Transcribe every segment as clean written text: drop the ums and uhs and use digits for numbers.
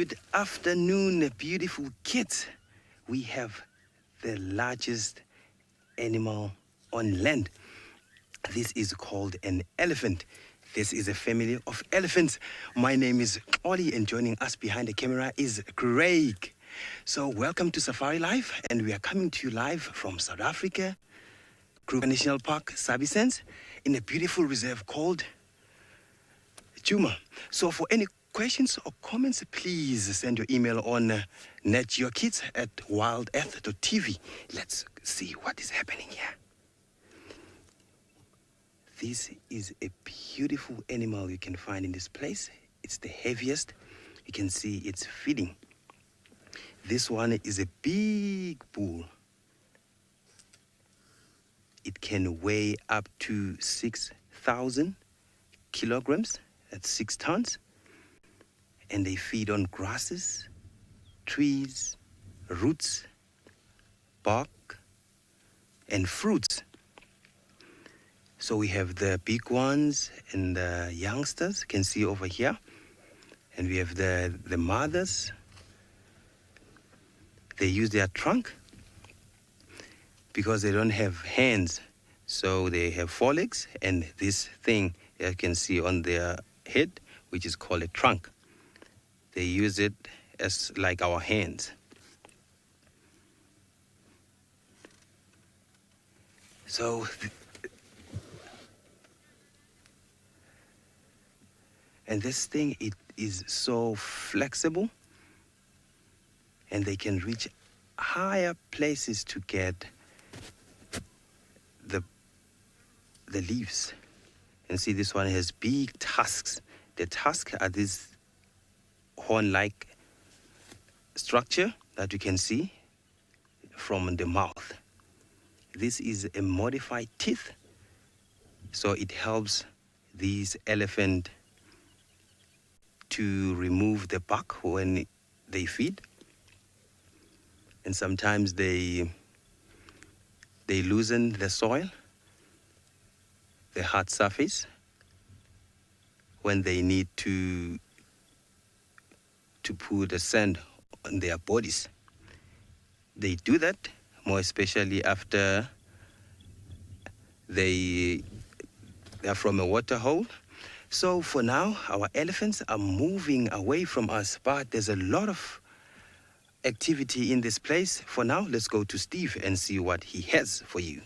Good afternoon, beautiful kids. We have the largest animal on land. This is called an elephant. This is a family of elephants. My name is Ollie, and joining us behind the camera is Craig. So welcome to Safari Live, and we are coming to you live from South Africa, Kruger National Park, Sabisens, in a beautiful reserve called Chitwa. So for any questions or comments, please send your email on Nat Geo Kids at wildearth.tv. Let's see what is happening here. This is a beautiful animal you can find in this place. It's the heaviest. You can see it's feeding. This one is a big bull. It can weigh up to 6,000 kilograms. That's 6 tons. And they feed on grasses, trees, roots, bark, and fruits. So we have the big ones and the youngsters, you can see over here. And we have the mothers. They use their trunk because they don't have hands. So they have forelegs and this thing you can see on their head, which is called a trunk. They use it as like our hands. So, and this thing, it is so flexible, and they can reach higher places to get the leaves. And see, this one has big tusks. The tusks are this horn-like structure that you can see from the mouth. This is a modified teeth, so it helps these elephant to remove the bark when they feed. And sometimes they loosen the soil, the hard surface, when they need to put the sand on their bodies. They do that more especially after they are from a water hole. So for now, our elephants are moving away from us, but there's a lot of activity in this place. For now, let's go to Steve and see what he has for you.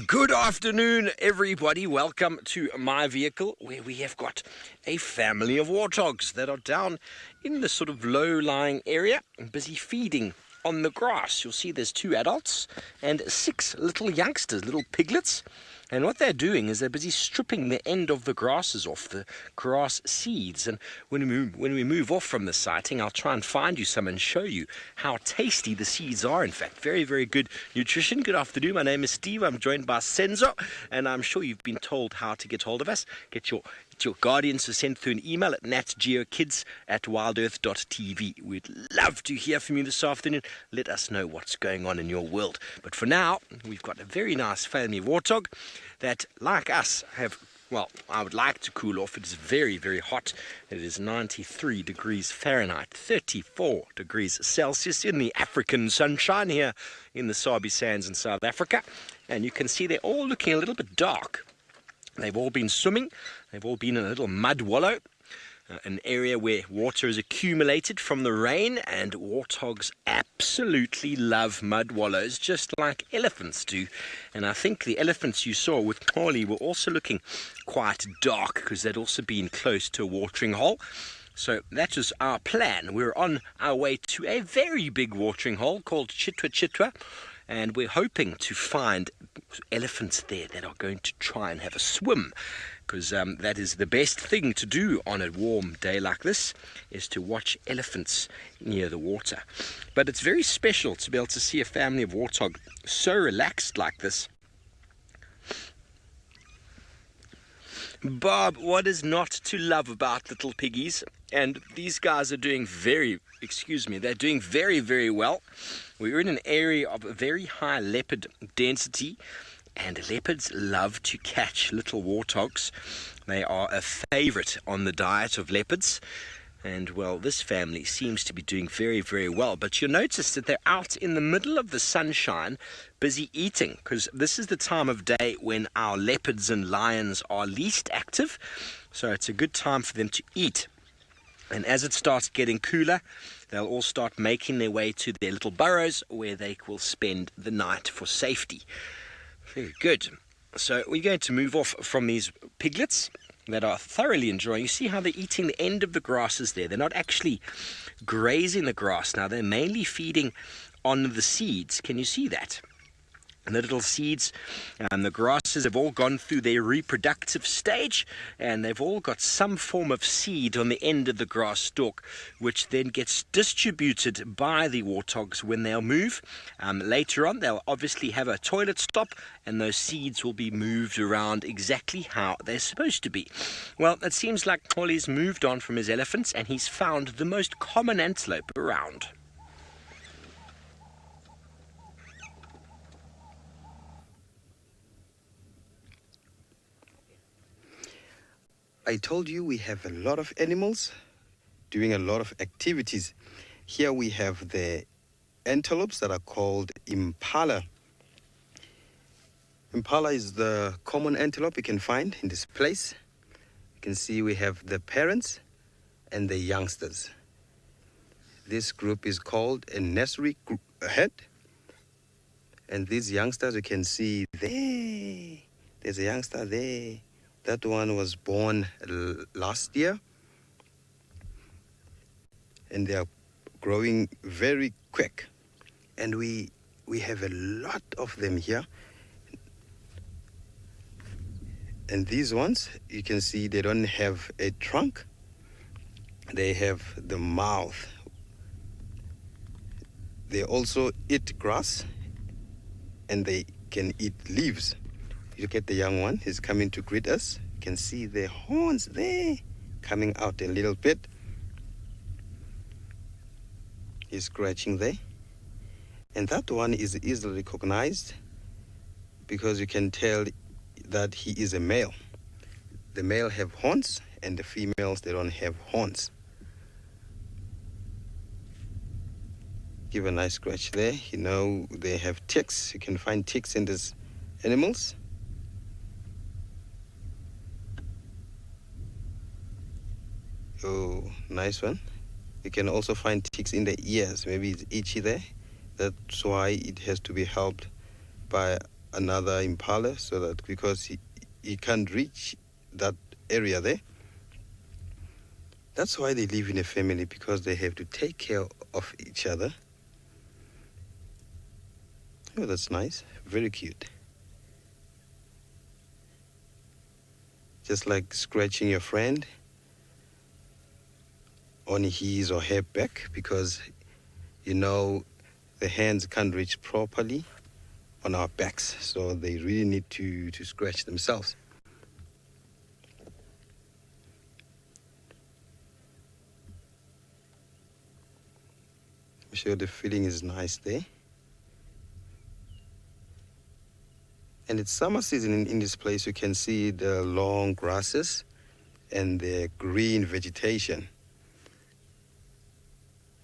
Good afternoon, everybody. Welcome to my vehicle, where we have got a family of warthogs that are down in the sort of low-lying area and busy feeding on the grass. You'll see there's 2 adults and 6 little youngsters, little piglets. And what they're doing is they're busy stripping the end of the grasses off, the grass seeds. And when we move off from the sighting, I'll try and find you some and show you how tasty the seeds are. In fact, very, very good nutrition. Good afternoon. My name is Steve. I'm joined by Senzo, and I'm sure you've been told how to get hold of us. Get your guardians to send through an email at natgeokids@wildearth.tv. We'd love to hear from you this afternoon. Let us know what's going on in your world. But for now, we've got a very nice family of warthog that, like us, have, well, I would like to cool off. It is very, very hot. It is 93 degrees Fahrenheit, 34 degrees Celsius in the African sunshine here in the Sabi Sands in South Africa. And you can see they're all looking a little bit dark. They've all been swimming. They've all been in a little mud wallow, an area where water is accumulated from the rain, and warthogs absolutely love mud wallows, just like elephants do. And I think the elephants you saw with Stormy were also looking quite dark because they'd also been close to a watering hole. So that was our plan. We're on our way to a very big watering hole called Chitwa, and we're hoping to find elephants there that are going to try and have a swim, because that is the best thing to do on a warm day like this, is to watch elephants near the water. But it's very special to be able to see a family of warthog so relaxed like this. Bob, what is not to love about little piggies? And these guys are doing they're doing very, very well. We're in an area of very high leopard density, and leopards love to catch little warthogs. They are a favorite on the diet of leopards. And, well, this family seems to be doing very, very well. But you'll notice that they're out in the middle of the sunshine, busy eating, because this is the time of day when our leopards and lions are least active. So it's a good time for them to eat. And as it starts getting cooler, they'll all start making their way to their little burrows where they will spend the night for safety. Very good. So we're going to move off from these piglets that are thoroughly enjoying. You see how they're eating the end of the grasses there. They're not actually grazing the grass now. They're mainly feeding on the seeds. Can you see that? And the little seeds, the grasses have all gone through their reproductive stage, and they've all got some form of seed on the end of the grass stalk, which then gets distributed by the warthogs when they'll move. Later on, they'll obviously have a toilet stop, and those seeds will be moved around exactly how they're supposed to be. Well, it seems like Holly's moved on from his elephants, and he's found the most common antelope around. I told you we have a lot of animals doing a lot of activities. Here we have the antelopes that are called Impala. Impala is the common antelope you can find in this place. You can see we have the parents and the youngsters. This group is called a nursery head. And these youngsters you can see there. There's a youngster there. That one was born last year, and they are growing very quick. And we have a lot of them here. And these ones, you can see they don't have a trunk. They have the mouth. They also eat grass, and they can eat leaves. Look at the young one. He's coming to greet us. You can see the horns there coming out a little bit. He's scratching there. And that one is easily recognized because you can tell that he is a male. The male have horns and the females, they don't have horns. Give a nice scratch there. You know, they have ticks. You can find ticks in these animals. Oh, nice one. You can also find ticks in the ears. Maybe it's itchy there. That's why it has to be helped by another impala, so that because he can't reach that area there. That's why they live in a family, because they have to take care of each other. Oh, that's nice. Very cute. Just like scratching your friend on his or her back, because you know the hands can't reach properly on our backs, so they really need to scratch themselves. I'm sure the feeling is nice there. And it's summer season in this place. You can see the long grasses and the green vegetation.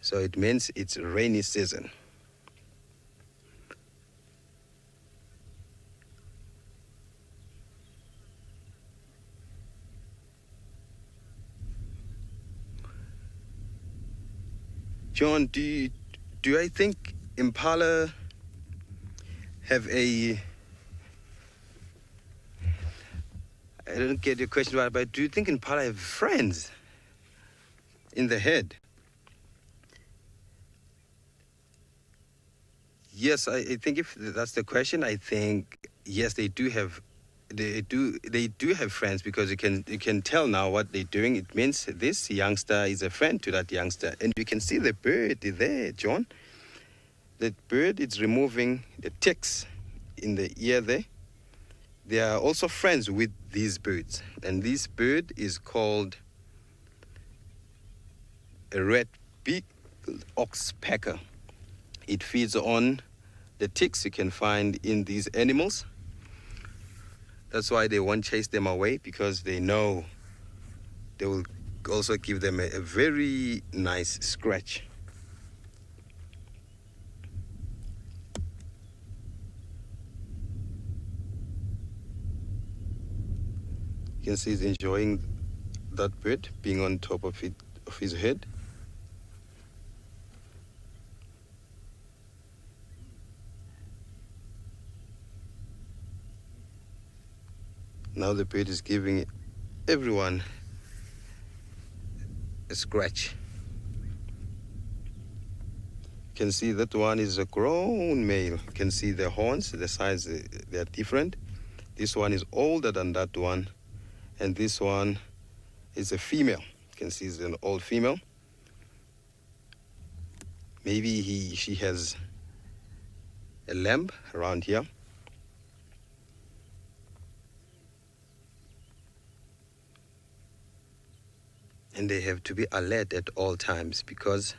So it means it's rainy season. John, do I think Impala have a... I don't get your question right, but do you think Impala have friends in the head? Yes, I think if that's the question, I think yes, they do have friends, because you can tell now what they're doing. It means this youngster is a friend to that youngster, and you can see the bird there, John. That bird is removing the ticks in the ear there. They are also friends with these birds, and this bird is called a red-beaked oxpecker. It feeds on the ticks you can find in these animals. That's why they won't chase them away, because they know they will also give them a very nice scratch. You can see he's enjoying that bird being on top of his head. Now the bird is giving everyone a scratch. You can see that one is a grown male. You can see the horns, the size, they are different. This one is older than that one, and this one is a female. You can see it's an old female. Maybe she has a lamb around here. And they have to be alert at all times, because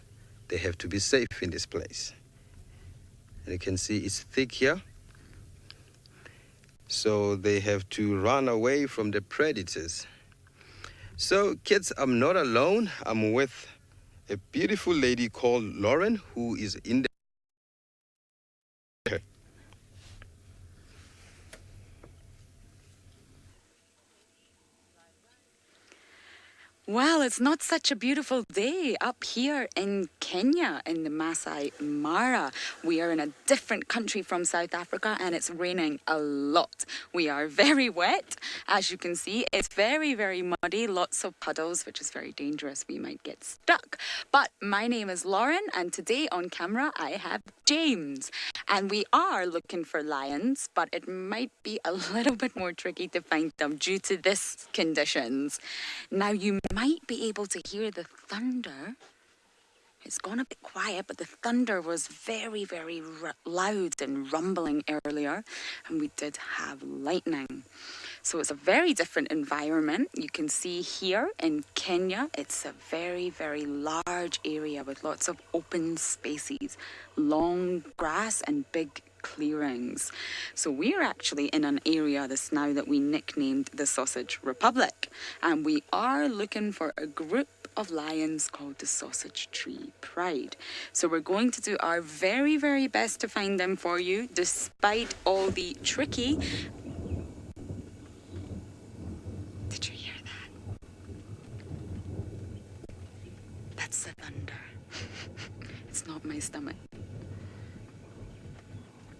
they have to be safe in this place. And you can see it's thick here. So they have to run away from the predators. So kids, I'm not alone. I'm with a beautiful lady called Lauren, who is in the... Well, it's not such a beautiful day up here in Kenya, in the Masai Mara. We are in a different country from South Africa, and it's raining a lot. We are very wet. As you can see, it's very, very muddy, lots of puddles, which is very dangerous. We might get stuck. But my name is Lauren, and today on camera, I have James. And we are looking for lions, but it might be a little bit more tricky to find them due to this conditions. Now, you might be able to hear the thunder. It's gone a bit quiet, but the thunder was very, very loud and rumbling earlier, and we did have lightning. So it's a very different environment. You can see here in Kenya, it's a very, very large area with lots of open spaces, long grass and big clearings. So we're actually in an area this now that we nicknamed the Sausage Republic, and we are looking for a group of lions called the Sausage Tree Pride. So we're going to do our very, very best to find them for you, despite all the tricky... Did you hear that? That's the thunder. It's not my stomach.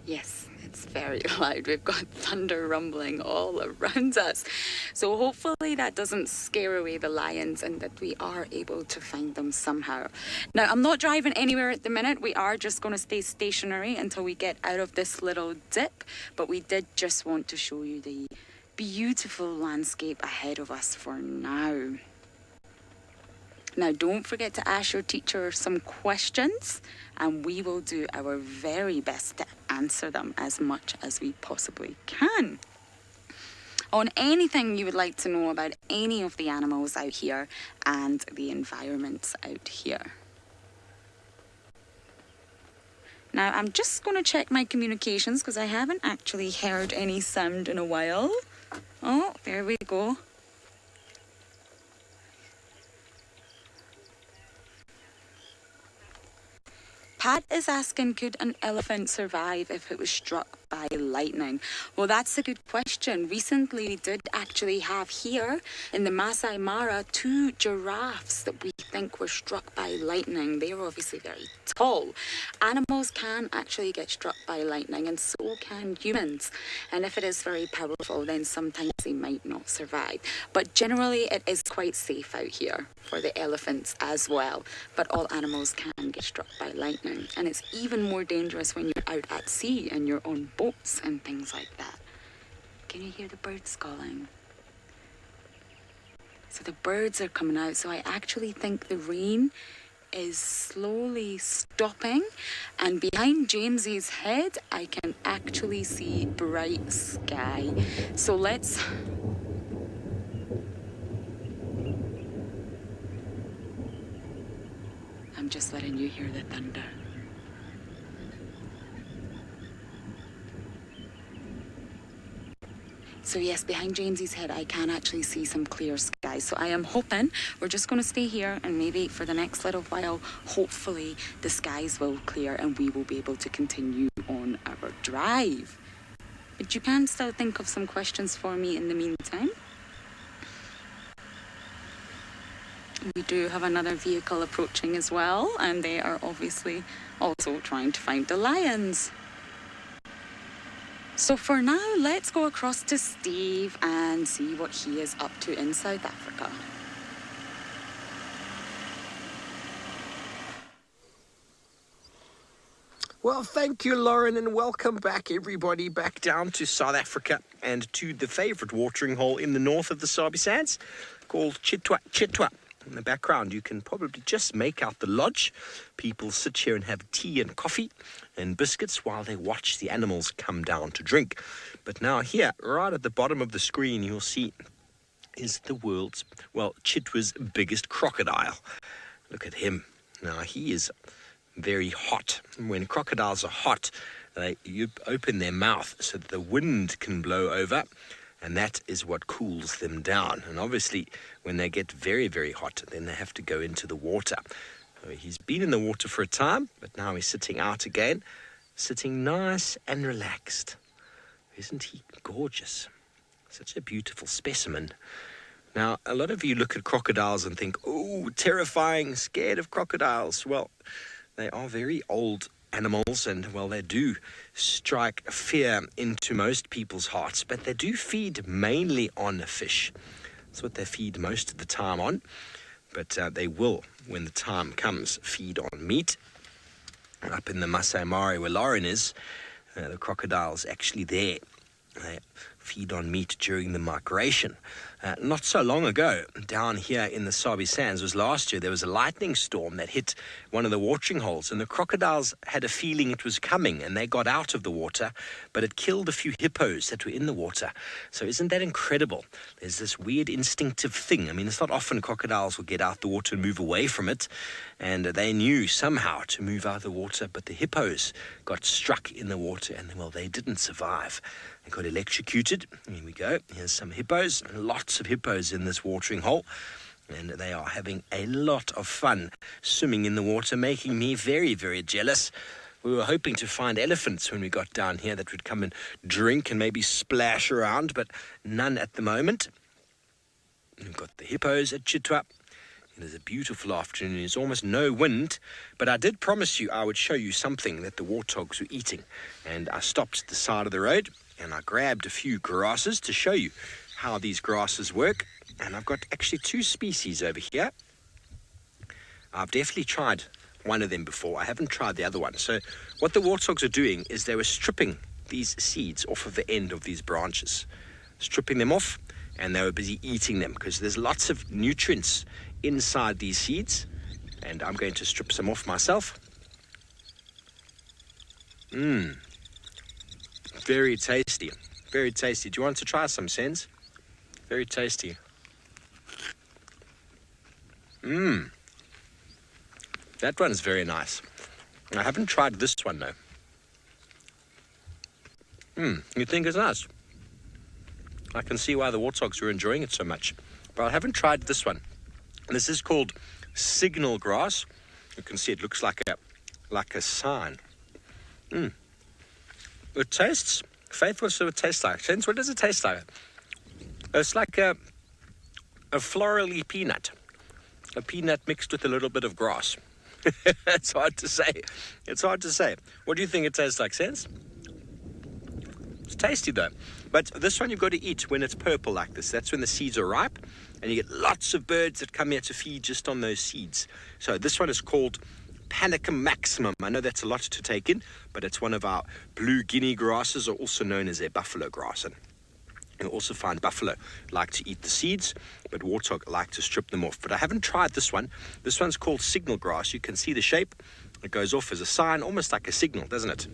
Yes, it's very loud. We've got thunder rumbling all around us. So hopefully that doesn't scare away the lions and that we are able to find them somehow. Now, I'm not driving anywhere at the minute. We are just going to stay stationary until we get out of this little dip. But we did just want to show you the beautiful landscape ahead of us for now. Now, don't forget to ask your teacher some questions, and we will do our very best to answer them as much as we possibly can. On anything you would like to know about any of the animals out here and the environments out here. Now, I'm just going to check my communications because I haven't actually heard any sound in a while. Oh, there we go. Pat is asking, could an elephant survive if it was struck by lightning? Well, that's a good question. Recently, we did actually have here in the Masai Mara 2 giraffes that we think were struck by lightning. They were obviously very tall. Animals can actually get struck by lightning, and so can humans. And if it is very powerful, then sometimes they might not survive. But generally, it is quite safe out here for the elephants as well. But all animals can get struck by lightning. And it's even more dangerous when you're out at sea and you're on boats and things like that. Can you hear the birds calling? So the birds are coming out. So I actually think the rain is slowly stopping, and behind James's head I can actually see bright sky. So let's... I'm just letting you hear the thunder. So yes, behind James's head, I can actually see some clear skies. So I am hoping we're just going to stay here, and maybe for the next little while, hopefully the skies will clear and we will be able to continue on our drive. But you can still think of some questions for me in the meantime. We do have another vehicle approaching as well, and they are obviously also trying to find the lions. So for now, let's go across to Steve and see what he is up to in South Africa. Well, thank you, Lauren, and welcome back, everybody, back down to South Africa and to the favourite watering hole in the north of the Sabi Sands called Chitwa. In the background, you can probably just make out the lodge. People sit here and have tea and coffee and biscuits while they watch the animals come down to drink. But now here, right at the bottom of the screen, you'll see is the world's, well, Chitwa's biggest crocodile. Look at him. Now, he is very hot. When crocodiles are hot, you open their mouth so that the wind can blow over, and that is what cools them down. And obviously, when they get very, very hot, then they have to go into the water. So he's been in the water for a time, but now he's sitting out again, sitting nice and relaxed. Isn't he gorgeous? Such a beautiful specimen. Now, a lot of you look at crocodiles and think, oh, terrifying, scared of crocodiles. Well, they are very old animals, and, well, they do strike fear into most people's hearts, but they do feed mainly on fish. That's what they feed most of the time on, but they will, when the time comes, feed on meat. Up in the Masai Mara where Lauren is, the crocodile's actually there. They feed on meat during the migration. Not so long ago, down here in the Sabi Sands, was last year, there was a lightning storm that hit one of the watering holes, and the crocodiles had a feeling it was coming, and they got out of the water, but it killed a few hippos that were in the water. So isn't that incredible? There's this weird instinctive thing. I mean, it's not often crocodiles will get out the water and move away from it, and they knew somehow to move out of the water, but the hippos got struck in the water, and, well, they didn't survive. They got electrocuted. Here we go. Here's some hippos, and lots of hippos in this watering hole, and they are having a lot of fun swimming in the water, making me very, very jealous. We were hoping to find elephants when we got down here that would come and drink and maybe splash around, but none at the moment. We've got the hippos at Chitwa. It is a beautiful afternoon. There's almost no wind, but I did promise you I would show you something that the warthogs were eating, and I stopped at the side of the road and I grabbed a few grasses to show you how these grasses work. And I've got actually two species over here. I've definitely tried one of them before. I haven't tried the other one. So what the warthogs are doing is they were stripping these seeds off of the end of these branches, stripping them off, and they were busy eating them because there's lots of nutrients inside these seeds. And I'm going to strip some off myself. Very tasty. Very tasty. Do you want to try some, Sens? Very tasty. That one's very nice. I haven't tried this one, though. You think it's nice? I can see why the warthogs were enjoying it so much. But I haven't tried this one. This is called signal grass. You can see it looks like a sign. It tastes, Faith, what does it taste like? Sens, what does it taste like? It's like a florally peanut. A peanut mixed with a little bit of grass. It's hard to say. It's hard to say. What do you think it tastes like, Sens? It's tasty, though. But this one you've got to eat when it's purple like this. That's when the seeds are ripe, and you get lots of birds that come here to feed just on those seeds. So this one is called Panicum maximum. I know that's a lot to take in, but it's one of our blue guinea grasses, or also known as a buffalo grass. And you'll also find buffalo like to eat the seeds, but warthog like to strip them off. But I haven't tried this one. This one's called signal grass. You can see the shape. It goes off as a sign, almost like a signal, doesn't it?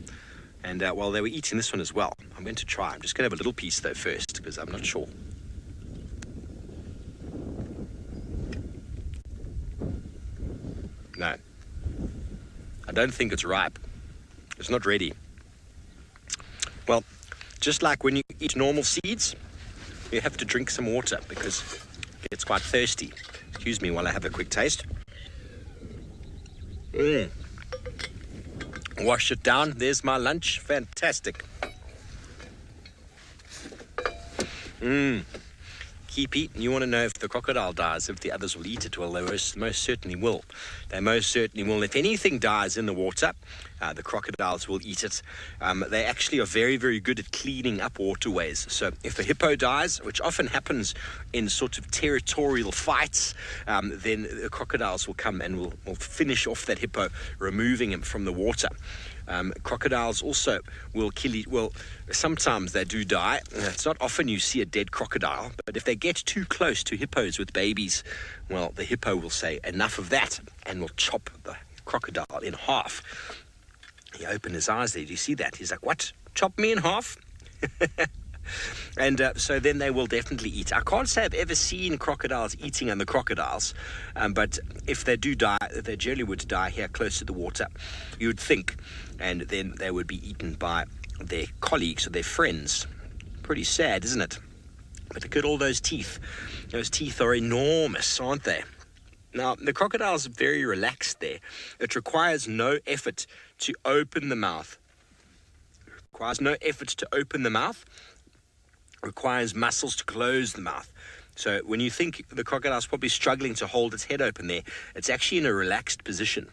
And while they were eating this one as well, I'm going to try. I'm just going to have a little piece, though, first, because I'm not sure. No. I don't think it's ripe. It's not ready. Well, just like when you eat normal seeds, you have to drink some water because it gets quite thirsty. Excuse me while I have a quick taste. Wash it down. There's my lunch. Fantastic. Keep eating. You want to know if the crocodile dies, if the others will eat it? Well, they most certainly will. They most certainly will. If anything dies in the water, the crocodiles will eat it. They actually are very, very good at cleaning up waterways. So if a hippo dies, which often happens in sort of territorial fights, then the crocodiles will come and will finish off that hippo, removing him from the water. Crocodiles also will well, sometimes they do die. It's not often you see a dead crocodile, but if they get too close to hippos with babies, well, the hippo will say, enough of that, and will chop the crocodile in half. He opened his eyes there. Do you see that? He's like, what? Chop me in half? And so then they will definitely eat. I can't say I've ever seen crocodiles eating other crocodiles, but if they do die, they generally would die here close to the water, you would think, and then they would be eaten by their colleagues or their friends. Pretty sad, isn't it? But look at all those teeth. Those teeth are enormous, aren't they? Now, the crocodiles are very relaxed there. It requires no effort to open the mouth. Requires muscles to close the mouth. So when you think the crocodile's probably struggling to hold its head open there, it's actually in a relaxed position.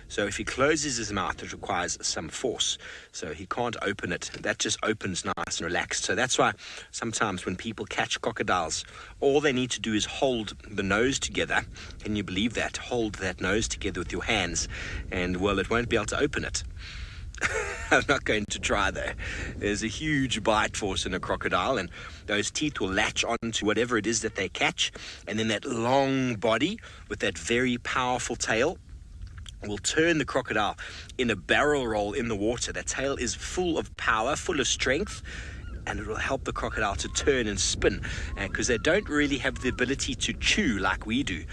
So if he closes his mouth, it requires some force. So he can't open it. That just opens nice and relaxed. So that's why sometimes when people catch crocodiles, all they need to do is hold the nose together. Can you believe that? Hold that nose together with your hands, and well, it won't be able to open it. I'm not going to try though. There's a huge bite force in a crocodile, and those teeth will latch onto whatever it is that they catch, and then that long body with that very powerful tail will turn the crocodile in a barrel roll in the water. That tail is full of power, full of strength, and it will help the crocodile to turn and spin, because they don't really have the ability to chew like we do.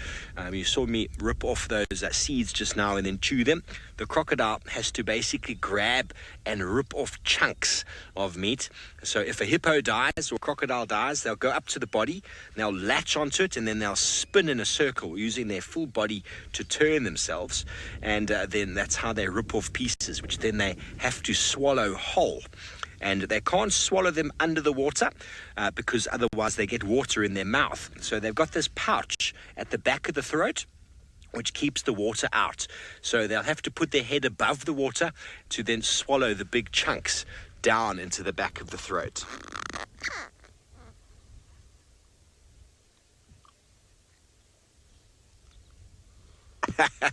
You saw me rip off those seeds just now and then chew them. The crocodile has to basically grab and rip off chunks of meat. So if a hippo dies or a crocodile dies, they'll go up to the body, they'll latch onto it, and then they'll spin in a circle using their full body to turn themselves, and then that's how they rip off pieces, which then they have to swallow whole. And they can't swallow them under the water because otherwise they get water in their mouth. So they've got this pouch at the back of the throat which keeps the water out. So they'll have to put their head above the water to then swallow the big chunks down into the back of the throat.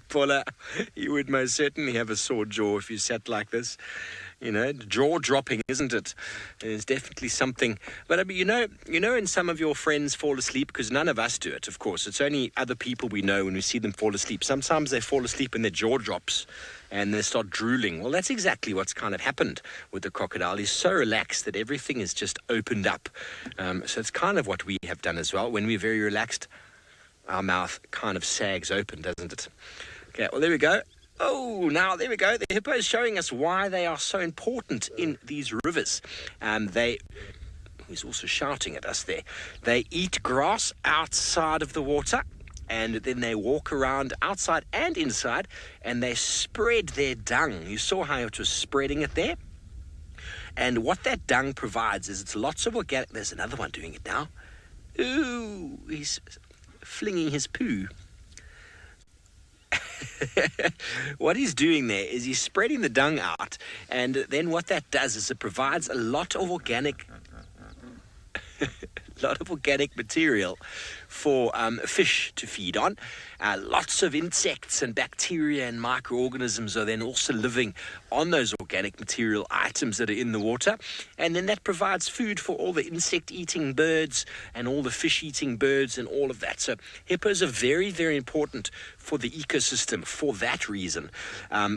Paula, you would most certainly have a sore jaw if you sat like this. You know, jaw dropping, isn't it? There's definitely something. But I mean, you know, when some of your friends fall asleep, because none of us do it, of course. It's only other people we know when we see them fall asleep. Sometimes they fall asleep and their jaw drops and they start drooling. Well, that's exactly what's kind of happened with the crocodile. He's so relaxed that everything is just opened up. So it's kind of what we have done as well. When we're very relaxed, our mouth kind of sags open, doesn't it? Okay, well, there we go. Oh, now there we go. The hippo is showing us why they are so important in these rivers. He's also shouting at us there. They eat grass outside of the water, and then they walk around outside and inside, and they spread their dung. You saw how it was spreading it there? And what that dung provides is it's lots of organic... There's another one doing it now. Ooh, he's flinging his poo. What he's doing there is he's spreading the dung out, and then what that does is it provides a lot of organic material for fish to feed on. Lots of insects and bacteria and microorganisms are then also living on those organic material items that are in the water, and then that provides food for all the insect-eating birds and all the fish-eating birds and all of that. So hippos are very, very important for the ecosystem for that reason.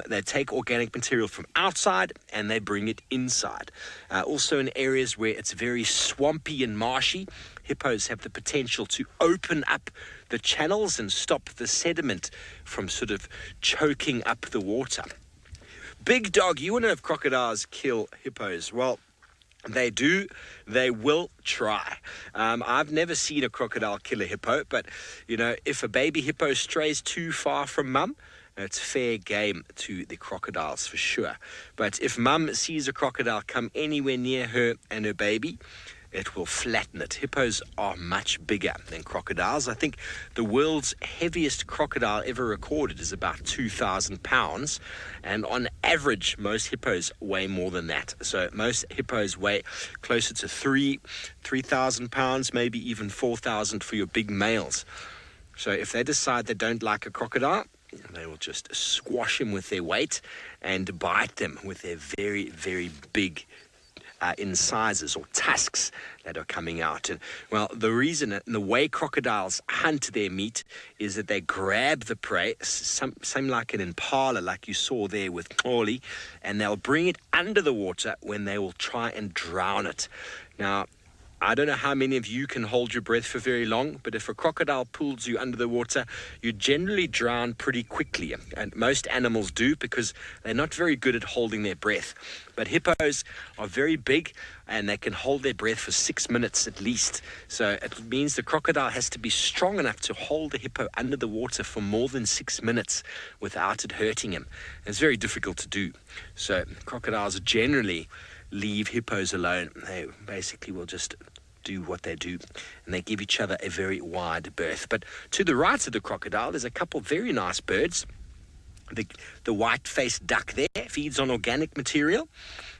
They take organic material from outside and they bring it inside. Also in areas where it's very swampy and marshy, hippos have the potential to open up the channels and stop the sediment from sort of choking up the water. Big dog, you want to know if crocodiles kill hippos? Well, They do. They will try. I've never seen a crocodile kill a hippo, but, you know, if a baby hippo strays too far from mum, it's fair game to the crocodiles for sure. But if mum sees a crocodile come anywhere near her and her baby, it will flatten it. Hippos are much bigger than crocodiles. I think the world's heaviest crocodile ever recorded is about 2,000 pounds. And on average, most hippos weigh more than that. So most hippos weigh closer to 3,000 pounds, maybe even 4,000 for your big males. So if they decide they don't like a crocodile, they will just squash him with their weight and bite them with their very, very big incisors or tusks that are coming out. And well, the reason and the way crocodiles hunt their meat is that they grab the prey, same like an impala, like you saw there with Stormy, and they'll bring it under the water when they will try and drown it. Now, I don't know how many of you can hold your breath for very long, but if a crocodile pulls you under the water, you generally drown pretty quickly. And most animals do because they're not very good at holding their breath. But hippos are very big and they can hold their breath for 6 minutes at least. So it means the crocodile has to be strong enough to hold the hippo under the water for more than 6 minutes without it hurting him. It's very difficult to do. So crocodiles generally leave hippos alone. They basically will just do what they do, and they give each other a very wide berth. But to the right of the crocodile, there's a couple of very nice birds. The white-faced duck there feeds on organic material,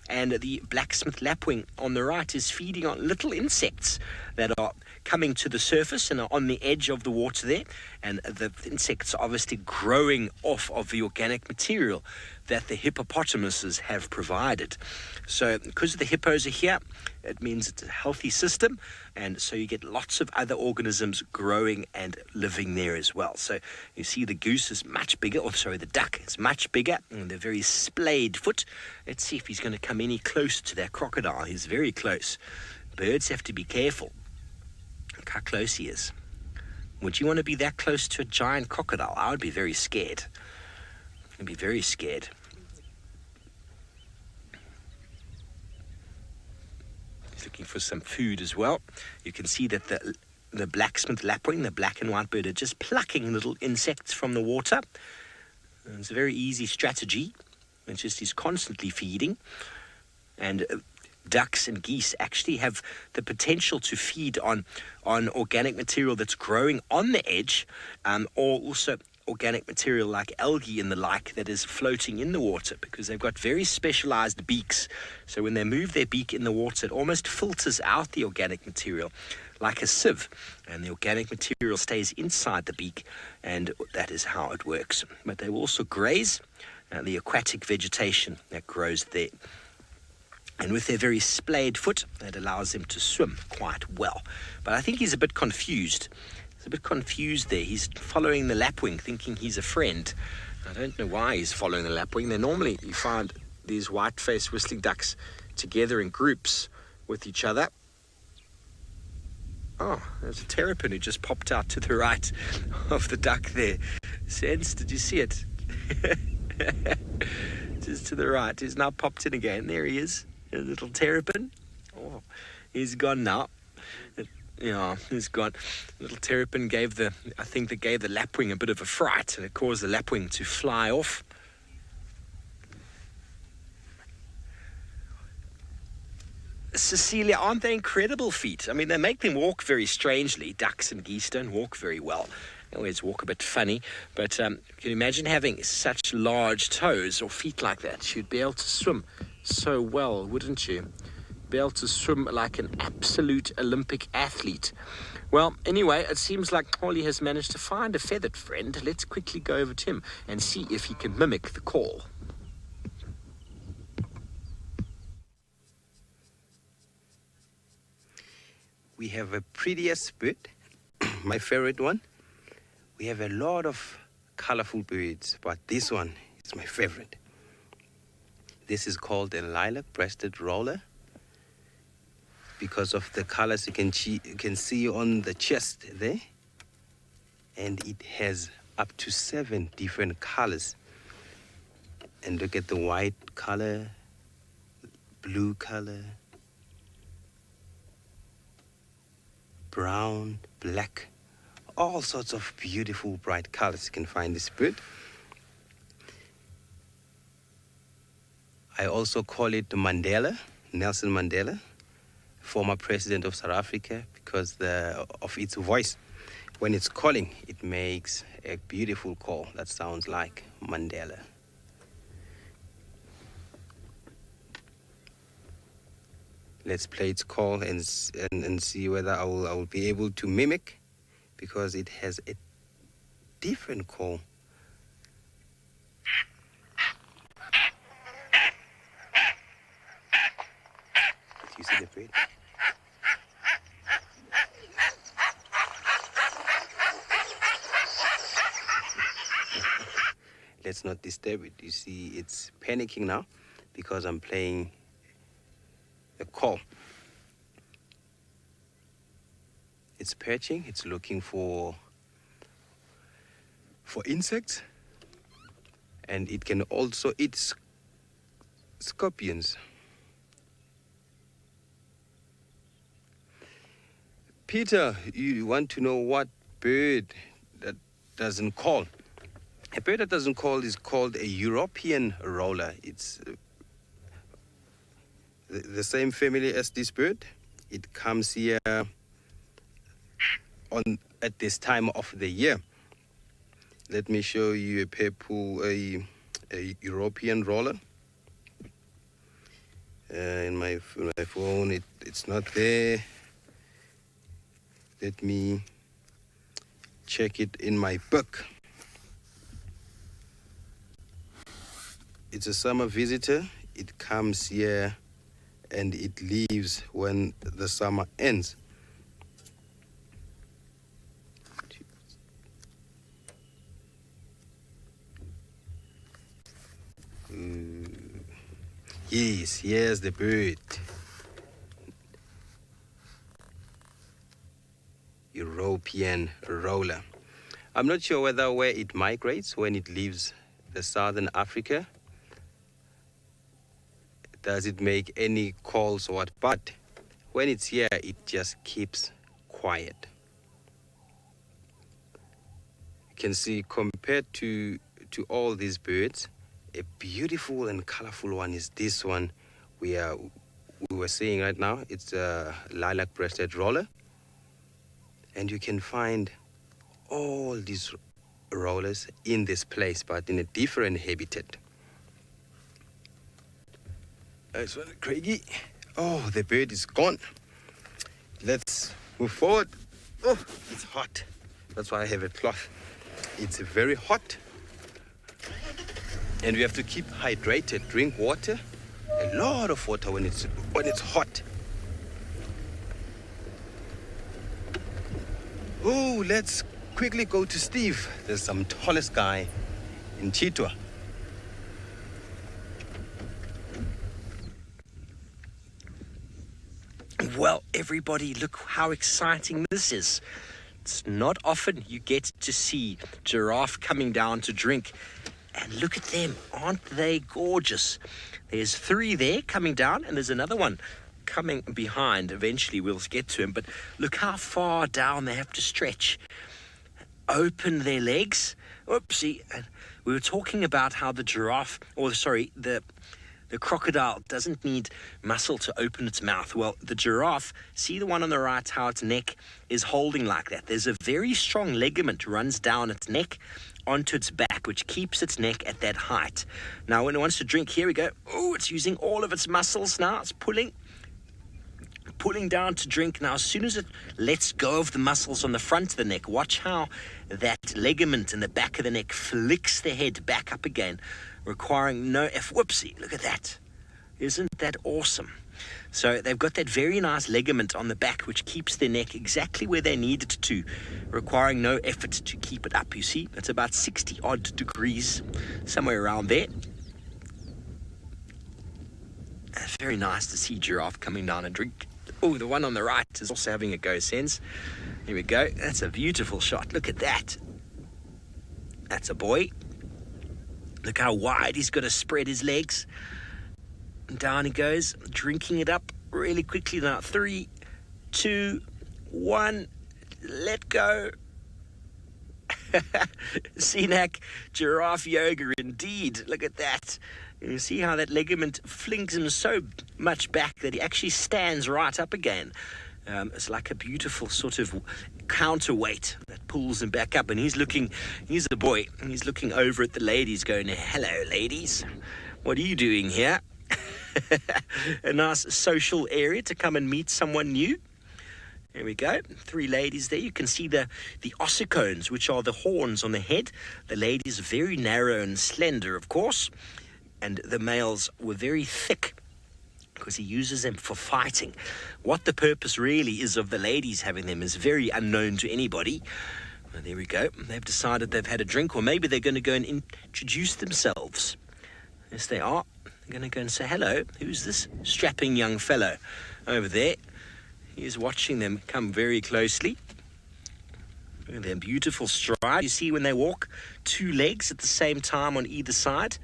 and the blacksmith lapwing on the right is feeding on little insects that are coming to the surface and are on the edge of the water there, and the insects are obviously growing off of the organic material that the hippopotamuses have provided. So because the hippos are here, it means it's a healthy system, and so you get lots of other organisms growing and living there as well. So you see the goose is much bigger, the duck is much bigger, and the very splayed foot. Let's see if he's going to come any closer to that crocodile. He's very close. Birds have to be careful. Look how close he is. Would you want to be that close to a giant crocodile? I would be very scared. I'd be very scared. He's looking for some food as well. You can see that the blacksmith lapwing, the black and white bird, are just plucking little insects from the water. And it's a very easy strategy. It's just he's constantly feeding. And ducks and geese actually have the potential to feed on organic material that's growing on the edge, or also organic material like algae and the like that is floating in the water, because they've got very specialized beaks. So when they move their beak in the water, it almost filters out the organic material like a sieve, and the organic material stays inside the beak, and that is how it works. But they will also graze the aquatic vegetation that grows there. And with their very splayed foot, that allows them to swim quite well. But I think he's a bit confused. He's a bit confused there. He's following the lapwing, thinking he's a friend. I don't know why he's following the lapwing. You find these white-faced whistling ducks together in groups with each other. Oh, there's a terrapin who just popped out to the right of the duck there. Sense, did you see it? Just to the right. He's now popped in again. There he is. A little terrapin. Oh, he's gone now. Yeah, he's gone. Little terrapin gave the lapwing a bit of a fright, and it caused the lapwing to fly off. Cecilia, aren't they incredible feet? I mean, they make them walk very strangely. Ducks and geese don't walk very well. They always walk a bit funny. But can you imagine having such large toes or feet like that? You'd be able to swim so well, wouldn't you? Be able to swim like an absolute Olympic athlete. Well, anyway, it seems like Holly has managed to find a feathered friend. Let's quickly go over to him and see if he can mimic the call. We have a prettiest bird, my favorite one. We have a lot of colorful birds, but this one is my favorite. This is called a lilac-breasted roller because of the colors you can see on the chest there. And it has up to 7 different colors. And look at the white color, blue color, brown, black, all sorts of beautiful bright colors. You can find this bird. I also call it Mandela, Nelson Mandela, former president of South Africa, because of its voice. When it's calling, it makes a beautiful call that sounds like Mandela. Let's play its call and see whether I will be able to mimic, because it has a different call. Do you see the bird? Let's not disturb it. You see, it's panicking now because I'm playing a call. It's perching. It's looking for insects, and it can also eat scorpions. Peter, you want to know what bird that doesn't call? A bird that doesn't call is called a European roller. It's the same family as this bird. It comes here at this time of the year. Let me show you a European roller. In my phone, it's not there. Let me check it in my book. It's a summer visitor. It comes here and it leaves when the summer ends. Yes, here's the bird. European roller. I'm not sure where it migrates when it leaves the southern Africa. Does it make any calls or what? But when it's here, it just keeps quiet. You can see, compared to all these birds, a beautiful and colorful one is this one we were seeing right now. It's a lilac-breasted roller. And you can find all these rollers in this place, but in a different habitat. That's one, Craigie. Oh, the bird is gone. Let's move forward. Oh, it's hot. That's why I have a cloth. It's very hot. And we have to keep hydrated. Drink water. A lot of water when it's hot. Oh, let's quickly go to Steve. There's some tallest guy in Chitwa. Well, everybody, look how exciting this is. It's not often you get to see giraffe coming down to drink. And look at them. Aren't they gorgeous? There's 3 there coming down, and there's another one coming behind. Eventually we'll get to him, but look how far down they have to stretch. Open their legs. Oopsie. And we were talking about how the crocodile doesn't need muscle to open its mouth. Well, the giraffe, see the one on the right, how its neck is holding like that. There's a very strong ligament runs down its neck onto its back, which keeps its neck at that height. Now, when it wants to drink, here we go. Oh, it's using all of its muscles now. It's pulling down to drink. Now, as soon as it lets go of the muscles on the front of the neck, watch how that ligament in the back of the neck flicks the head back up again, requiring no effort. Whoopsie, look at that. Isn't that awesome? So they've got that very nice ligament on the back, which keeps their neck exactly where they need it to, requiring no effort to keep it up. You see, it's about 60 odd degrees, somewhere around there. It's very nice to see giraffe coming down and drink. Oh, the one on the right is also having a go sense. Here we go. That's a beautiful shot. Look at that. That's a boy. Look how wide he's got to spread his legs. And down he goes, drinking it up really quickly now. 3, 2, 1, let go. Cenac giraffe yoga indeed. Look at that. You see how that ligament flings him so much back that he actually stands right up again. It's like a beautiful sort of counterweight that pulls him back up. And he's a boy, and he's looking over at the ladies going, hello, ladies. What are you doing here? A nice social area to come and meet someone new. There we go. 3 ladies there. You can see the ossicones, which are the horns on the head. The ladies are very narrow and slender, of course. And the males were very thick because he uses them for fighting. What the purpose really is of the ladies having them is very unknown to anybody. Well, there we go. They've decided they've had a drink, or maybe they're going to go and introduce themselves. Yes, they are. They're going to go and say, hello, who's this strapping young fellow over there? He's watching them come very closely. Look at their beautiful stride. You see when they walk, 2 legs at the same time on either side.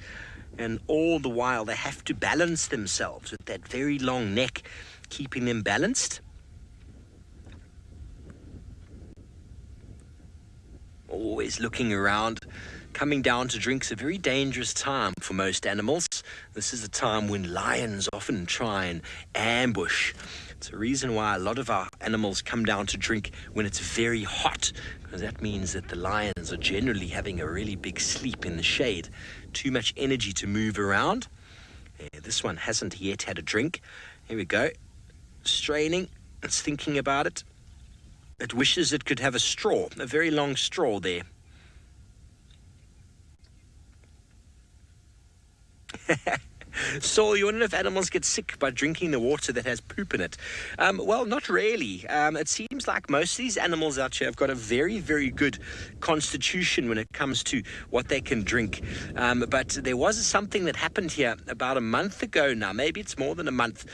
And all the while they have to balance themselves with that very long neck, keeping them balanced. Always looking around. Coming down to drink's a very dangerous time for most animals. This is a time when lions often try and ambush. It's a reason why a lot of our animals come down to drink when it's very hot, because that means that the lions are generally having a really big sleep in the shade. Too much energy to move around. This one hasn't yet had a drink. Here we go. Straining. It's thinking about it. It wishes it could have a straw, a very long straw there. Saul, you want to know if animals get sick by drinking the water that has poop in it? Well, not really. It seems like most of these animals out here have got a very, very good constitution when it comes to what they can drink. But there was something that happened here about a month ago now. Maybe it's more than a month,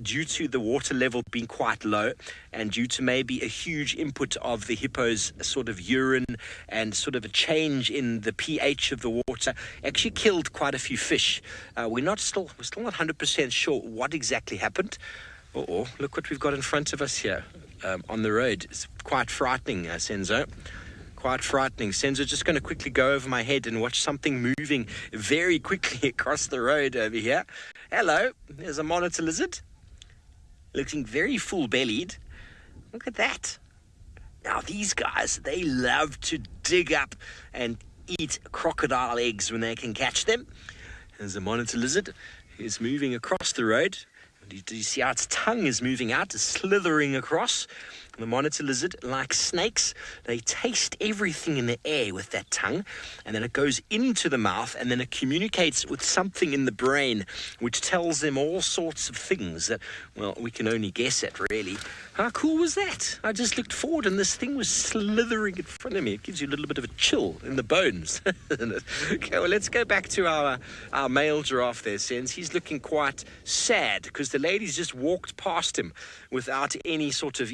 due to the water level being quite low and due to maybe a huge input of the hippo's sort of urine and sort of a change in the pH of the water. Actually killed quite a few fish. We're still not 100% sure what exactly happened. Look what we've got in front of us here on the road. It's quite frightening, Senzo. Quite frightening. Senzo, just going to quickly go over my head and watch something moving very quickly across the road over here. Hello, there's a monitor lizard. Looking very full-bellied. Look at that. Now, these guys, they love to dig up and eat crocodile eggs when they can catch them. There's a monitor lizard who's moving across the road. Do you see how its tongue is moving out, slithering across? The monitor lizard, like snakes, they taste everything in the air with that tongue, and then it goes into the mouth, and then it communicates with something in the brain, which tells them all sorts of things that, well, we can only guess at, really. How cool was that? I just looked forward, and this thing was slithering in front of me. It gives you a little bit of a chill in the bones. Okay, well, let's go back to our male giraffe there, Sens. He's looking quite sad, because the ladies just walked past him without any sort of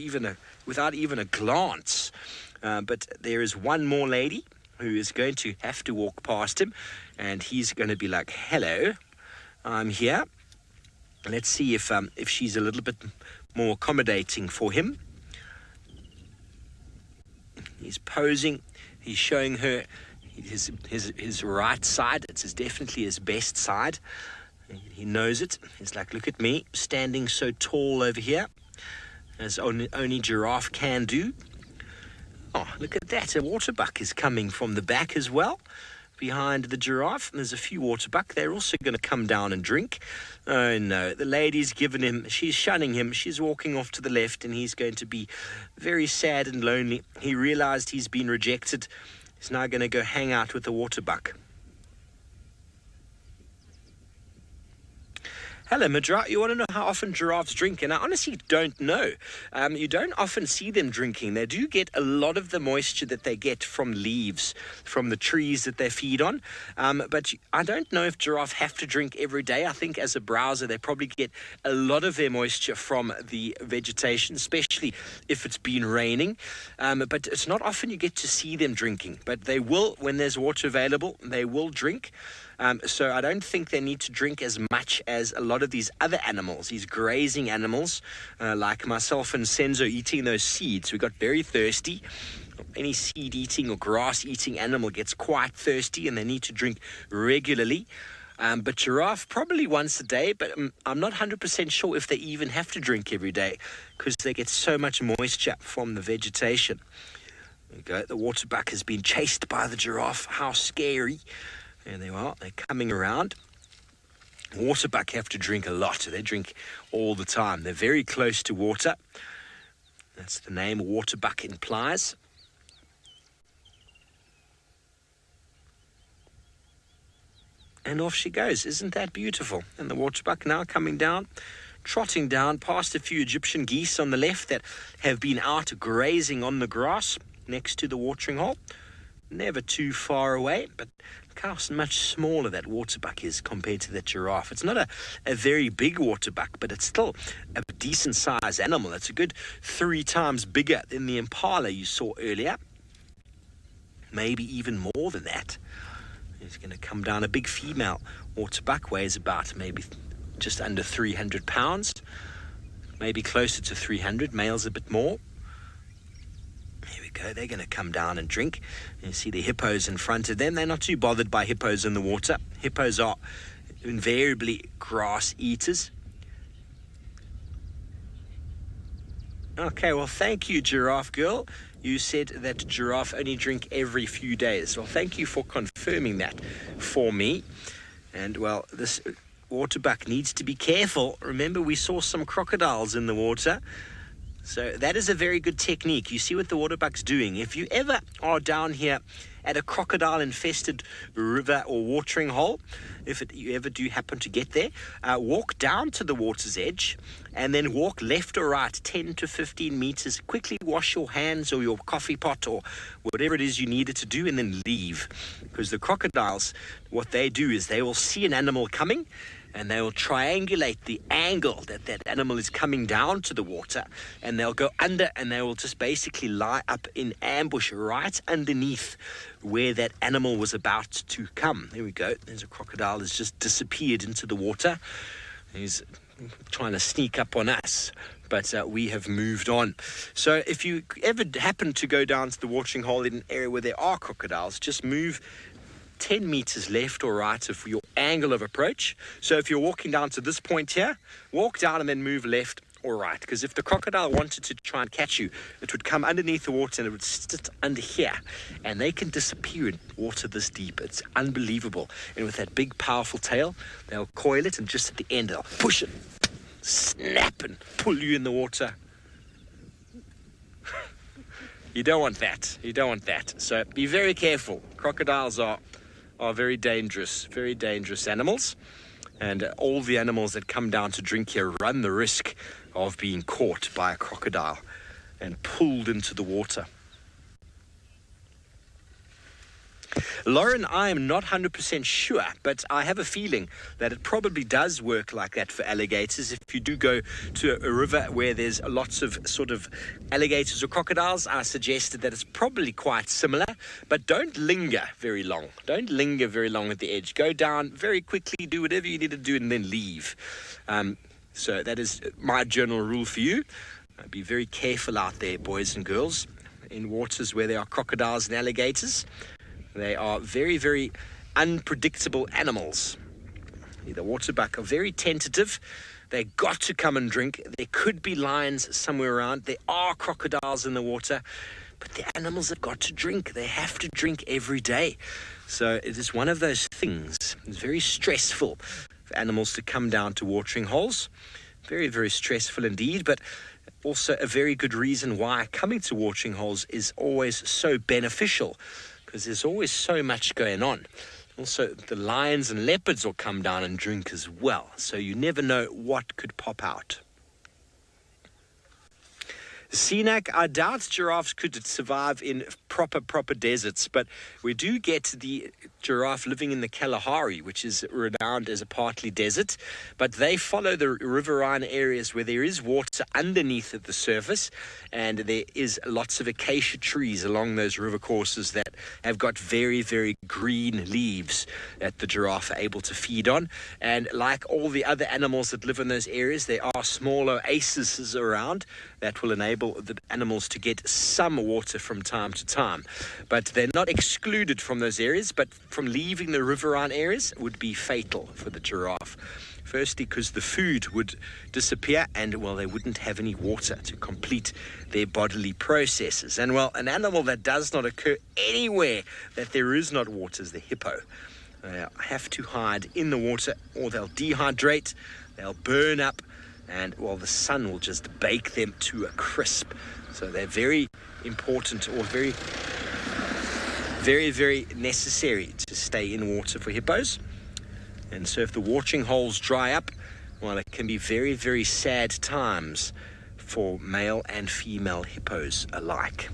without even a glance. But there is one more lady who is going to have to walk past him, and he's going to be like, hello, I'm here. Let's see if she's a little bit more accommodating for him. He's posing. He's showing her his right side. It's definitely his best side. He knows it. He's like, look at me, standing so tall over here, as only giraffe can do. Oh, look at that. A waterbuck is coming from the back as well, behind the giraffe. And there's a few waterbuck. They're also going to come down and drink. Oh, no. The lady's given him, she's shunning him. She's walking off to the left, and he's going to be very sad and lonely. He realized he's been rejected. He's now going to go hang out with the waterbuck. Hello, Madra. You want to know how often giraffes drink? And I honestly don't know. You don't often see them drinking. They do get a lot of the moisture that they get from leaves, from the trees that they feed on. But I don't know if giraffes have to drink every day. I think as a browser, they probably get a lot of their moisture from the vegetation, especially if it's been raining. But it's not often you get to see them drinking. But they will, when there's water available, they will drink. So I don't think they need to drink as much as a lot of these other animals, these grazing animals, like myself and Senzo eating those seeds. We got very thirsty. Any seed-eating or grass-eating animal gets quite thirsty and they need to drink regularly. But giraffe probably once a day, but I'm not 100% sure if they even have to drink every day because they get so much moisture from the vegetation. There you go. The waterbuck has been chased by the giraffe. How scary. There they are. They're coming around. Waterbuck have to drink a lot. They drink all the time. They're very close to water. That's the name waterbuck implies. And off she goes. Isn't that beautiful? And the waterbuck now coming down, trotting down past a few Egyptian geese on the left that have been out grazing on the grass next to the watering hole. Never too far away, but look how much smaller that waterbuck is compared to that giraffe. It's not a very big waterbuck, but it's still a decent sized animal. It's a good 3 times bigger than the Impala you saw earlier. Maybe even more than that. He's going to come down. A big female waterbuck weighs about maybe just under 300 pounds, maybe closer to 300. Males a bit more. Here we go. They're going to come down and drink. You see the hippos in front of them. They're not too bothered by hippos in the water. Hippos are invariably grass eaters. Okay, well, thank you, Giraffe Girl. You said that giraffe only drink every few days. Well, thank you for confirming that for me. And, well, this waterbuck needs to be careful. Remember, we saw some crocodiles in the water. So that is a very good technique. You see what the waterbuck's doing. If you ever are down here at a crocodile-infested river or watering hole, you ever do happen to get there, walk down to the water's edge and then walk left or right 10 to 15 meters. Quickly wash your hands or your coffee pot or whatever it is you needed to do and then leave. Because the crocodiles, what they do is they will see an animal coming and they will triangulate the angle that animal is coming down to the water, and they'll go under and they will just basically lie up in ambush right underneath where that animal was about to come. There we go. There's a crocodile that's just disappeared into the water. He's trying to sneak up on us, but we have moved on. So if you ever happen to go down to the watering hole in an area where there are crocodiles, just move 10 meters left or right of your angle of approach. So if you're walking down to this point here, walk down and then move left or right. Because if the crocodile wanted to try and catch you, it would come underneath the water and it would sit under here. And they can disappear in water this deep. It's unbelievable. And with that big, powerful tail, they'll coil it and just at the end, they'll push it, snap and pull you in the water. You don't want that. You don't want that. So be very careful. Crocodiles are very dangerous animals, and all the animals that come down to drink here run the risk of being caught by a crocodile and pulled into the water. Lauren, I am not 100% sure, but I have a feeling that it probably does work like that for alligators. If you do go to a river where there's lots of sort of alligators or crocodiles, I suggested that it's probably quite similar, but don't linger very long. Don't linger very long at the edge. Go down very quickly, do whatever you need to do, and then leave. So that is my general rule for you. Be very careful out there, boys and girls, in waters where there are crocodiles and alligators. They are very, very unpredictable animals. The waterbuck are very tentative. They got to come and drink. There could be lions somewhere around. There are crocodiles in the water. But the animals have got to drink. They have to drink every day. So it is one of those things. It's very stressful for animals to come down to watering holes. Very, very stressful indeed. But also a very good reason why coming to watering holes is always so beneficial, because there's always so much going on. Also, the lions and leopards will come down and drink as well, so you never know what could pop out. Seanak, I doubt giraffes could survive in proper deserts, but we do get the giraffe living in the Kalahari, which is renowned as a partly desert, but they follow the riverine areas where there is water underneath at the surface, and there is lots of acacia trees along those river courses that have got very, very green leaves that the giraffe are able to feed on. And like all the other animals that live in those areas, there are small oases around that will enable the animals to get some water from time to time. But they're not excluded from those areas, but from leaving the riverine areas would be fatal for the giraffe. Firstly, because the food would disappear and, well, they wouldn't have any water to complete their bodily processes. And, well, an animal that does not occur anywhere that there is not water is the hippo. They have to hide in the water or they'll dehydrate, they'll burn up, and, well, the sun will just bake them to a crisp. So they're very important or very, very, very necessary to stay in water for hippos. And so if the watering holes dry up, well, it can be very, very sad times for male and female hippos alike.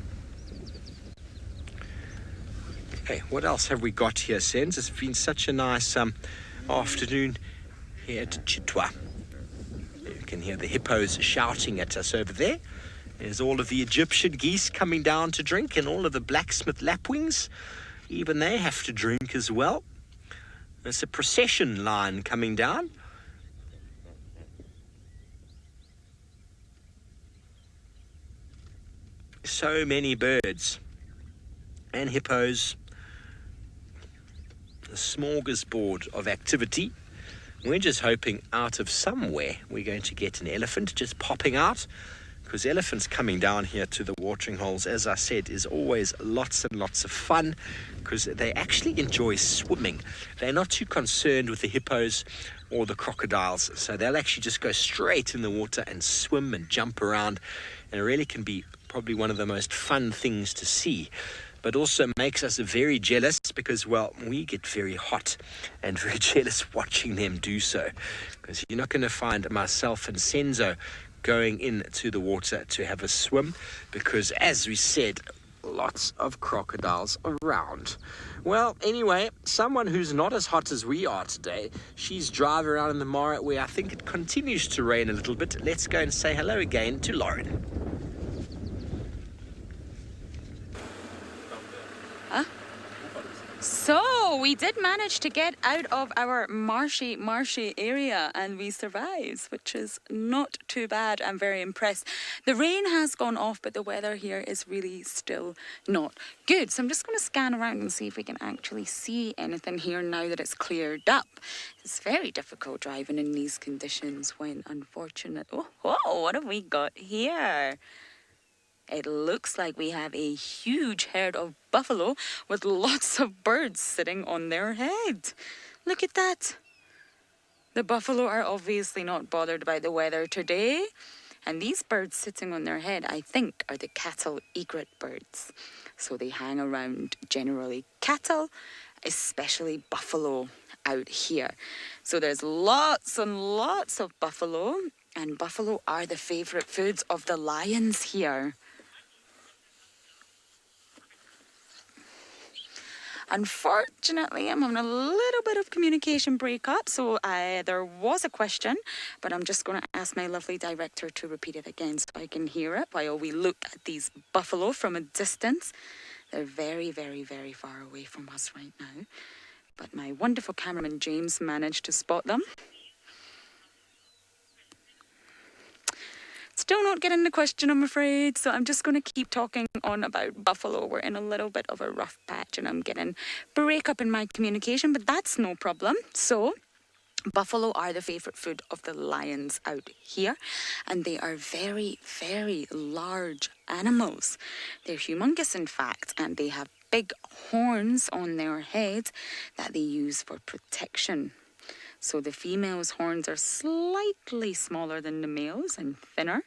Okay, what else have we got here, Sens? It's been such a nice afternoon here at Chitwa. You can hear the hippos shouting at us over there. There's all of the Egyptian geese coming down to drink and all of the blacksmith lapwings. Even they have to drink as well. There's a procession line coming down. So many birds and hippos. A smorgasbord of activity. We're just hoping out of somewhere we're going to get an elephant just popping out, because elephants coming down here to the watering holes, as I said, is always lots and lots of fun, because they actually enjoy swimming. They're not too concerned with the hippos or the crocodiles, so they'll actually just go straight in the water and swim and jump around, and it really can be probably one of the most fun things to see. But also makes us very jealous because, well, we get very hot and very jealous watching them do so, because you're not going to find myself and Senzo going into the water to have a swim, because, as we said, lots of crocodiles around. Well, anyway, someone who's not as hot as we are today, she's driving around in the Mara where I think it continues to rain a little bit. Let's go and say hello again to Lauren. So we did manage to get out of our marshy area and we survived, which is not too bad. I'm very impressed. The rain has gone off, but the weather here is really still not good. So I'm just going to scan around and see if we can actually see anything here now that it's cleared up. It's very difficult driving in these conditions when unfortunate... Oh, what have we got here? It looks like we have a huge herd of buffalo with lots of birds sitting on their head. Look at that. The buffalo are obviously not bothered by the weather today. And these birds sitting on their head, I think, are the cattle egret birds. So they hang around generally cattle, especially buffalo out here. So there's lots and lots of buffalo. And buffalo are the favourite foods of the lions here. Unfortunately, I'm having a little bit of communication breakup, so there was a question, but I'm just going to ask my lovely director to repeat it again so I can hear it while we look at these buffalo from a distance. They're very, very, very far away from us right now, but my wonderful cameraman James managed to spot them. Still not getting the question, I'm afraid, so I'm just going to keep talking on about buffalo. We're in a little bit of a rough patch and I'm getting breakup in my communication, but that's no problem. So, buffalo are the favourite food of the lions out here, and they are very, very large animals. They're humongous, in fact, and they have big horns on their heads that they use for protection. So the female's horns are slightly smaller than the male's and thinner.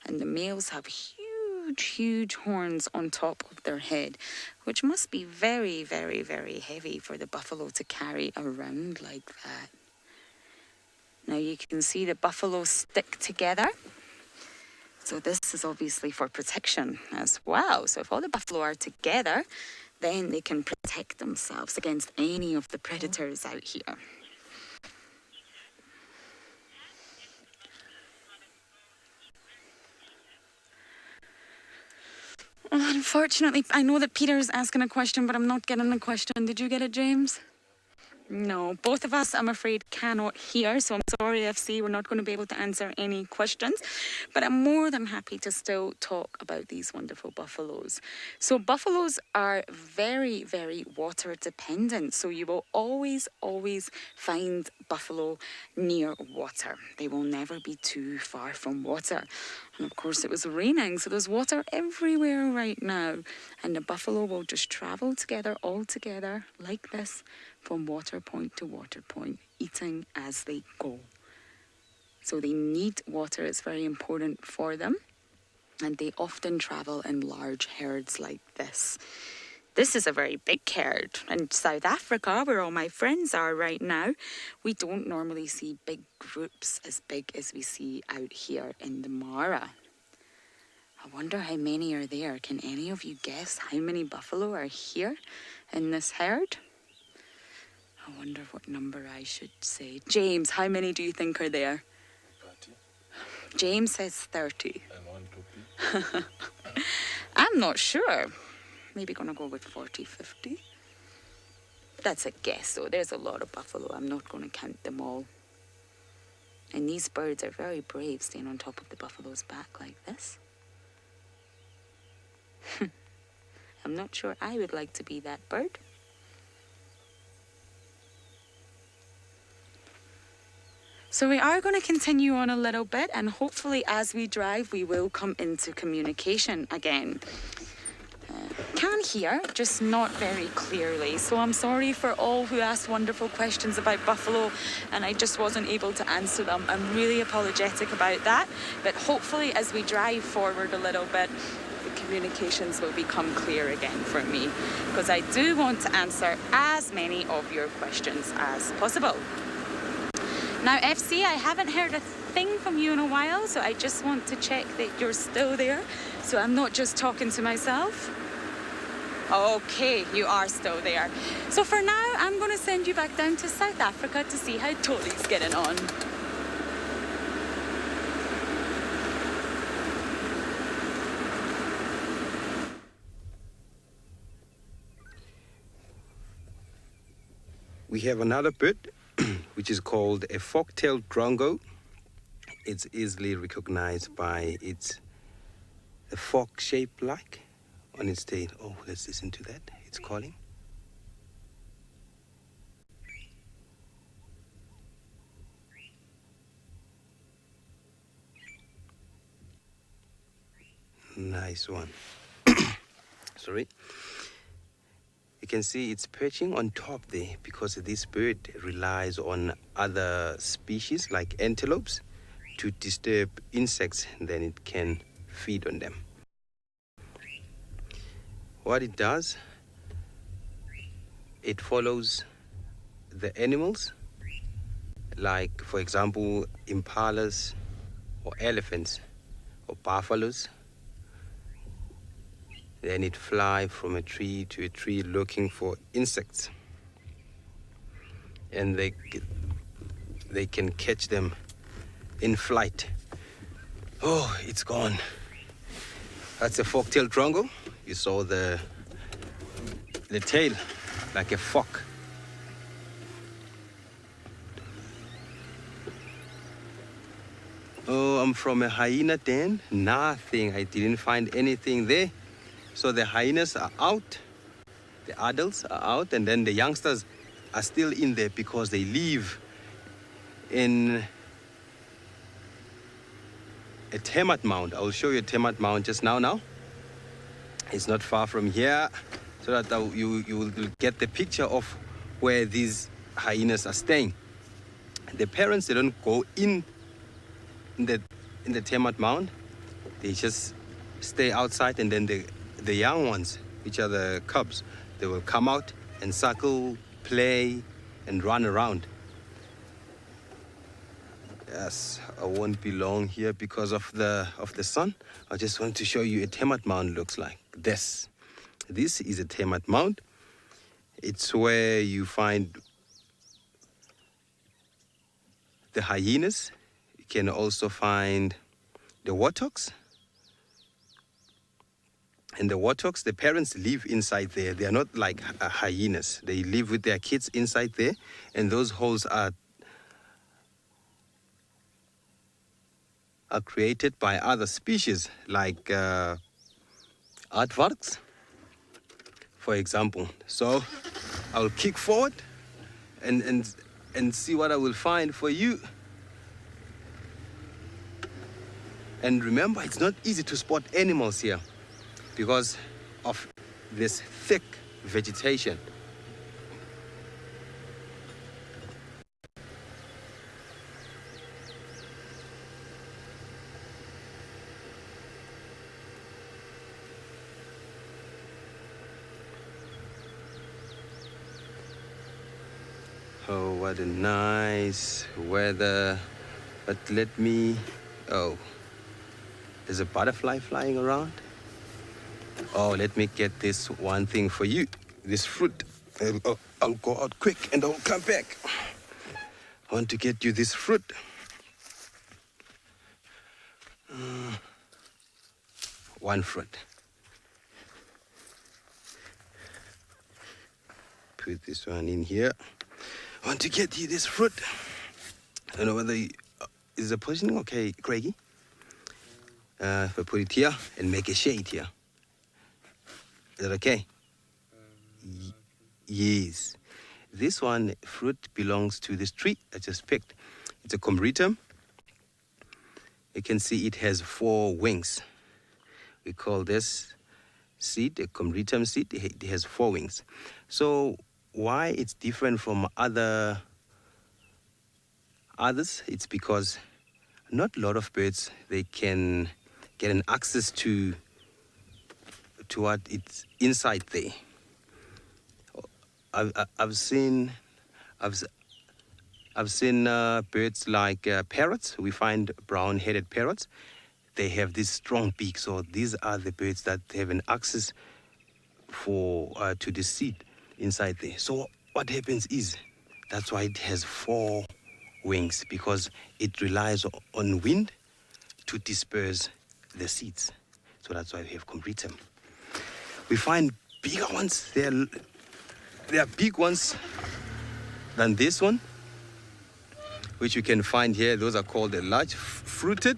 And the males have huge horns on top of their head, which must be very, very, very heavy for the buffalo to carry around like that. Now you can see the buffalo stick together. So this is obviously for protection as well. So if all the buffalo are together, then they can protect themselves against any of the predators out here. Well, unfortunately, I know that Peter's asking a question, but I'm not getting the question. Did you get it, James? No, both of us, I'm afraid, cannot hear, so I'm sorry, FC, we're not going to be able to answer any questions, but I'm more than happy to still talk about these wonderful buffaloes. So buffaloes are very, very water dependent, so you will always find buffalo near water. They will never be too far from water. And of course, it was raining, so there's water everywhere right now, and the buffalo will just travel together, all together, like this, from water point to water point, eating as they go. So they need water, it's very important for them. And they often travel in large herds like this. This is a very big herd. In South Africa, where all my friends are right now, we don't normally see big groups as big as we see out here in the Mara. I wonder how many are there. Can any of you guess how many buffalo are here in this herd? I wonder what number I should say. James, how many do you think are there? 30. James says 30. And one copy. I'm not sure. Maybe gonna go with 40, 50. That's a guess, though. There's a lot of buffalo. I'm not gonna count them all. And these birds are very brave, staying on top of the buffalo's back like this. I'm not sure I would like to be that bird. So we are going to continue on a little bit, and hopefully as we drive we will come into communication again. Can hear, just not very clearly. So I'm sorry for all who asked wonderful questions about buffalo and I just wasn't able to answer them. I'm really apologetic about that, but hopefully as we drive forward a little bit, the communications will become clear again for me, because I do want to answer as many of your questions as possible. Now, FC, I haven't heard a thing from you in a while, so I just want to check that you're still there, so I'm not just talking to myself. Okay, you are still there. So for now, I'm going to send you back down to South Africa to see how Tolly's getting on. We have another bird which is called a fork-tailed drongo. It's easily recognized by its the fork shape like on its tail. Oh, let's listen to that. It's calling. Nice one. Sorry. You can see it's perching on top there because this bird relies on other species like antelopes to disturb insects, and then it can feed on them. What it does, it follows the animals, like for example impalas or elephants or buffaloes. Then it flies from a tree to a tree looking for insects, and they can catch them in flight. Oh, it's gone. That's a fork-tailed drongo. You saw the tail like a fork. Oh, I'm from a hyena den. Nothing. I didn't find anything there. So the hyenas are out, the adults are out, and then the youngsters are still in there because they live in a termite mound. I will show you a termite mound just now. It's not far from here, so that you will get the picture of where these hyenas are staying. The parents, they don't go in the termite mound. They just stay outside, and then the young ones, which are the cubs, they will come out and suckle, play, and run around. Yes, I won't be long here because of the sun. I just want to show you a termite mound looks like this. This is a termite mound. It's where you find the hyenas. You can also find the warthogs. And the warthogs, the parents live inside there. They are not like hyenas. They live with their kids inside there. And those holes are created by other species like aardvarks, for example. So I'll kick forward and see what I will find for you. And remember, it's not easy to spot animals here because of this thick vegetation. Oh, what a nice weather. But let me... Oh, there's a butterfly flying around. Oh, let me get this one thing for you. This fruit. I'll go out quick and I'll come back. I want to get you this fruit. One fruit. Put this one in here. I want to get you this fruit. I don't know whether is the positioning okay, Craigie? If I put it here and make a shade here. Is that okay? Yes. This one fruit belongs to this tree I just picked. It's a combritum. You can see it has 4 wings. We call this seed a combritum seed. It has 4 wings. So why it's different from others? It's because not a lot of birds they can get an access to what it's inside there. I've seen birds like parrots. We find brown-headed parrots. They have this strong beak. So these are the birds that have an access to the seed inside there. So what happens is that's why it has 4 wings, because it relies on wind to disperse the seeds. So that's why we have combritum. We find bigger ones. They are big ones than this one, which you can find here. Those are called the large fruited.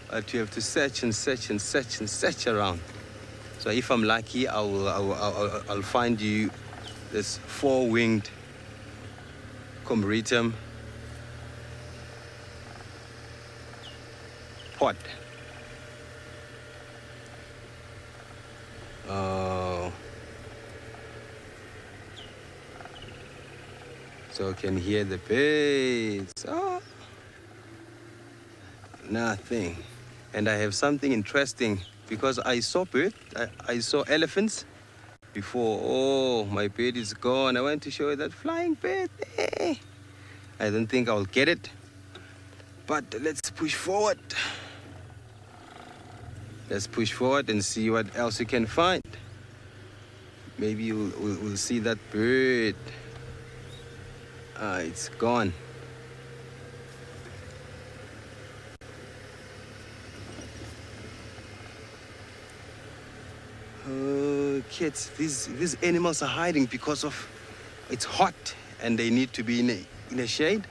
But you have to search and search and search and search around. So if I'm lucky, I'll find you this 4-winged combritum pod. Oh. So I can hear the birds. Oh. Nothing. And I have something interesting because I saw birds. I saw elephants before. Oh, my bird is gone. I want to show you that flying bird. I don't think I'll get it. But let's push forward. Let's push forward and see what else you can find. Maybe we'll see that bird. It's gone. Kids, these animals are hiding because of it's hot and they need to be in a shade.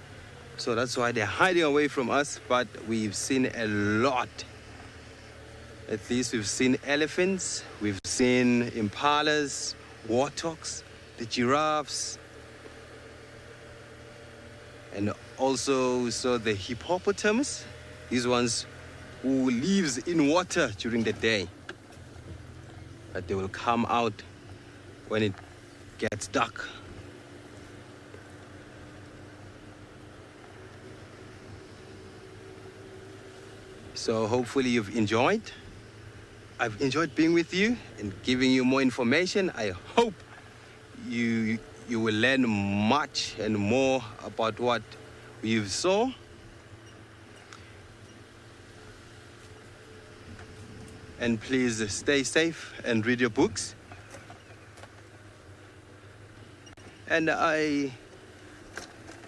So that's why they're hiding away from us. But we've seen a lot. At least we've seen elephants, we've seen impalas, warthogs, the giraffes, and also we saw the hippopotamus. These ones who lives in water during the day. But they will come out when it gets dark. So hopefully you've enjoyed. I've enjoyed being with you and giving you more information. I hope you will learn much and more about what we saw. And please stay safe and read your books. And I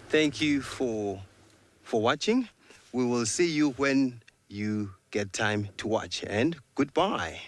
thank you for watching. We will see you when you get time to watch. And goodbye.